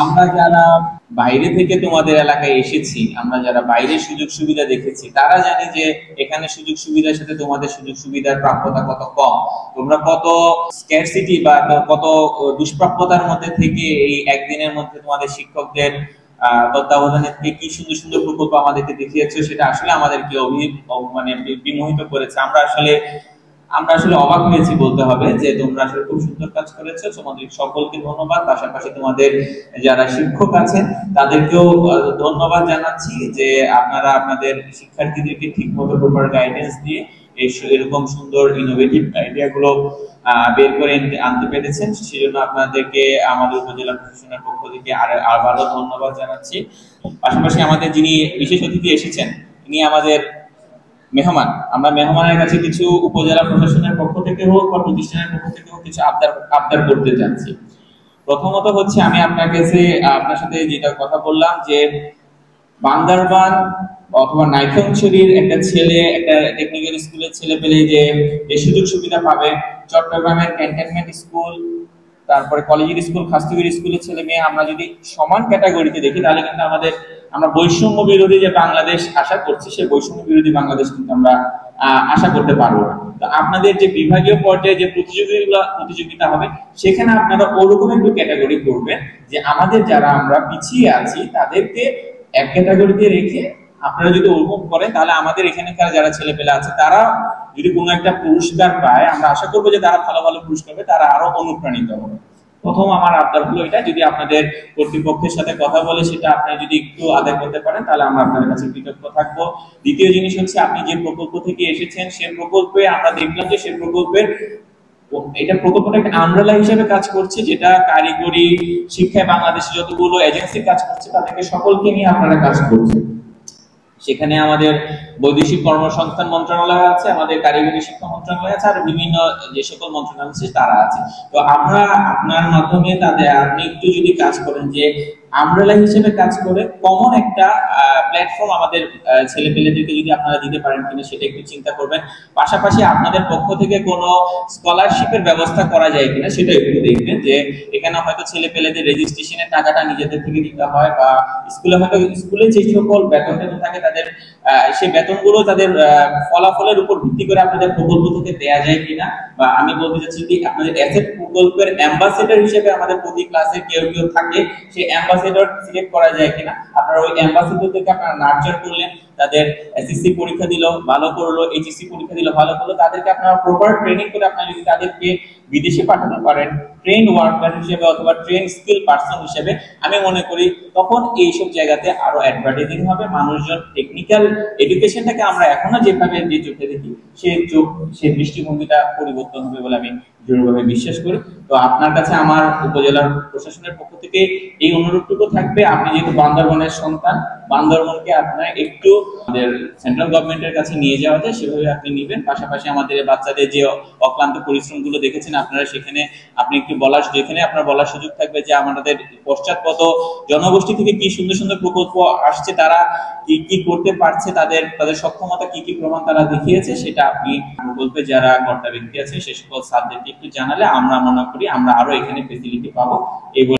আমরা যারা বাইরে থেকে তোমাদের এলাকায় এসেছি, আমরা যারা বাইরের সুযোগ সুবিধা দেখেছি, তারা জানি যে এখানে সুযোগ সুবিধার সাথে তোমাদের সুযোগ সুবিধার প্রাপ্যতা কত কম। তোমরা কত স্ক্যারসিটি বা কত দুষ্প্রাপ্যতার মধ্যে থেকে এই একদিনের মধ্যে তোমাদের শিক্ষকদের তত্ত্বাবধানে থেকে কি সুন্দর সুন্দর প্রকল্প আমাদেরকে দেখিয়েছো, সেটা আসলে আমাদেরকে মানে বিমোহিত করেছে। আমরা আসলে অবাক হয়েছি বলতে হবে, যে তোমরা আসলে খুব সুন্দর কাজ করেছো। তোমাদের সকলকে ধন্যবাদ। পাশাপাশি তোমাদের যারা শিক্ষক আছেন তাদেরকেও ধন্যবাদ জানাচ্ছি, যে আপনারা আপনাদের শিক্ষার্থীদেরকে ঠিকমতো প্রপার গাইডেন্স দিয়ে এরকম সুন্দর ইনোভেটিভ আইডিয়া গুলো বের করে আনতে পেরেছেন। সেজন্য আপনাদেরকে আমাদের উপজেলা প্রশাসনের পক্ষ থেকে আবারও ধন্যবাদ জানাচ্ছি। পাশাপাশি আমাদের যিনি বিশেষ অতিথি এসেছেন, তিনি আমাদের মেহমান। আমরা মেহমানের কাছে কিছু উপজেলা প্রশাসনের পক্ষ থেকে হোক বা প্রতিষ্ঠানের পক্ষ থেকে হোক কিছু আবদার আবদার করতে যাচ্ছি। প্রথমত হচ্ছে, আমি আপনার সাথে যেটা কথা বললাম, যে বান্দরবান অথবা নাইক্ষ্যংছড়ির একটা ছেলে একটা টেকনিক্যাল স্কুলের ছেলে পেলে যে সুযোগ সুবিধা পাবে, চট্টগ্রামের ক্যান্টনমেন্ট স্কুল, তারপরে কলেজের স্কুল, খাস্তুগির স্কুলের ছেলে মেয়ে আমরা যদি সমান ক্যাটাগরিতে দেখি, তাহলে কিন্তু আমরা বৈষম্য বিরোধী যে বাংলাদেশ আশা করছি, সেই বৈষম্য বিরোধী বাংলাদেশ কিন্তু আমরা আশা করতে পারবো না। তো আপনাদের যে বিভাগীয় পর্যায়ে যে প্রতিযোগিতা হবে, সেখানে আপনারা ওরকম একটু ক্যাটাগরি করবেন, যে আমাদের যারা আমরা পিছিয়ে আছি তাদেরকে এক ক্যাটাগরিতে রেখে আপনারা যদি ওরকম করেন, তাহলে আমাদের এখানকার যারা ছেলেপেলে আছে তারা যদি কোনো একটা পুরস্কার পায়, আমরা আশা করবো যে তারা ভালো ভালো পুরস্কার পাবে, তারা আরো অনুপ্রাণিত হবে। প্রথম আমার আবদার হলো এটা, যদি আপনাদের কর্তৃপক্ষের সাথে কথা বলে সেটা আপনারা যদি একটু আদায় করতে পারেন, তাহলে আমরা আপনাদের কাছে কৃতজ্ঞ থাকবো। দ্বিতীয় জিনিস হচ্ছে, আপনি যে প্রকল্প থেকে এসেছেন, সে প্রকল্পে আমরা দেখলাম যে সে প্রকল্পের প্রকল্পটা একটা আমব্রেলা হিসেবে কাজ করছে, যেটা কারিগরি শিক্ষায় বাংলাদেশে যতগুলো এজেন্সি কাজ করছে তাদেরকে সকলকে নিয়ে আপনারা কাজ করছেন। সেখানে আমাদের বৈদেশিক কর্মসংস্থান মন্ত্রণালয় আছে, আমাদের কারিগরি শিক্ষা মন্ত্রণালয় আছে, আর বিভিন্ন যে সকল মন্ত্রণালয় আছে তারা আছে। তো আমরা আপনার মাধ্যমে আপনি একটু যদি কাজ করেন, যে আমব্রেলা হিসেবে কাজ করে কমন একটা প্ল্যাটফর্ম আমাদের ছেলেপেলেদেরকে যদি আপনারা দিতে পারেন কিনা, সেটা একটু চিন্তা করবেন। পাশাপাশি আপনাদের পক্ষ থেকে কোনো স্কলারশিপের ব্যবস্থা করা যায় কিনা, সেটা একটু দেখবেন। যে এখানে হয়তো ছেলেপেলেদের রেজিস্ট্রেশনের টাকাটা নিজেদের থেকে দিতে হয়, বা স্কুলে যে সকল বেতন থাকে তাদের সেই বেতনগুলো তাদের ফলাফলের উপর ভিত্তি করে আপনাদের প্রকল্প থেকে দেয়া যায় কিনা, বা আমি বলতে চাচ্ছি যে আপনাদের অ্যাসেট প্রকল্পের অ্যাম্বাসেডর হিসেবে আমাদের প্রতি ক্লাসে কেউ কেউ থাকে, সেই অ্যাম্বাসেডর সিলেক্ট করা যায় কিনা। আপনারা ওই অ্যাম্বাসেডরদেরকে আপনারা নার্চার করলেন, তাদের এসএসসি পরীক্ষা দিল ভালো করলো, এইচএসসি পরীক্ষা দিল ভালো করলো, তাদেরকে আপনারা প্রপার ট্রেনিং করে আপনারা যদি তাদেরকে বিদেশে পাঠাতে পারেন ট্রেন ওয়ার্কার হিসেবে অথবা ট্রেন স্কিল পার্সন হিসেবে, আমি মনে করি তখন এইসব জায়গাতে আরো অ্যাডভার্টাইজিং হবে। মানুষজন টেকনিক্যাল এডুকেশনটাকে আমরা এখনো যেভাবে যে চোখে দেখি, সেই দৃষ্টিভঙ্গিটা পরিবর্তন হবে বলে আমি দৃঢ়ভাবে বিশ্বাস করি। তো আপনার কাছে আমার উপজেলার প্রশাসনের পক্ষ থেকে এই অনুরোধটুকু থাকবে, আপনি যেহেতু বান্দরবনের সন্তান, বান্দরবনকে আপনার একটু আমাদের সেন্ট্রাল গভর্নমেন্টের কাছে নিয়ে যাওয়া যায় সেভাবে আপনি নেবেন। পাশাপাশি আমাদের বাচ্চাদের যে অক্লান্ত পরিশ্রমগুলো দেখেছেন আপনারা, সেখানে আপনি একটু যেখানে আপনার বলার সুযোগ থাকবে যে আমাদের পশ্চাৎপদ জনগোষ্ঠী থেকে কি সুন্দর সুন্দর প্রকল্প আসছে, তারা কি কি করতে পারছে, তাদের সক্ষমতা কি কি প্রমাণ তারা দেখিয়েছে, সেটা আপনি প্রকল্পে যারা কর্তা ব্যক্তি আছে সে সকল স্যারদেরকে একটু জানালে আমরা মনে করি আমরা আরো এখানে ফেসিলিটি পাবো। এই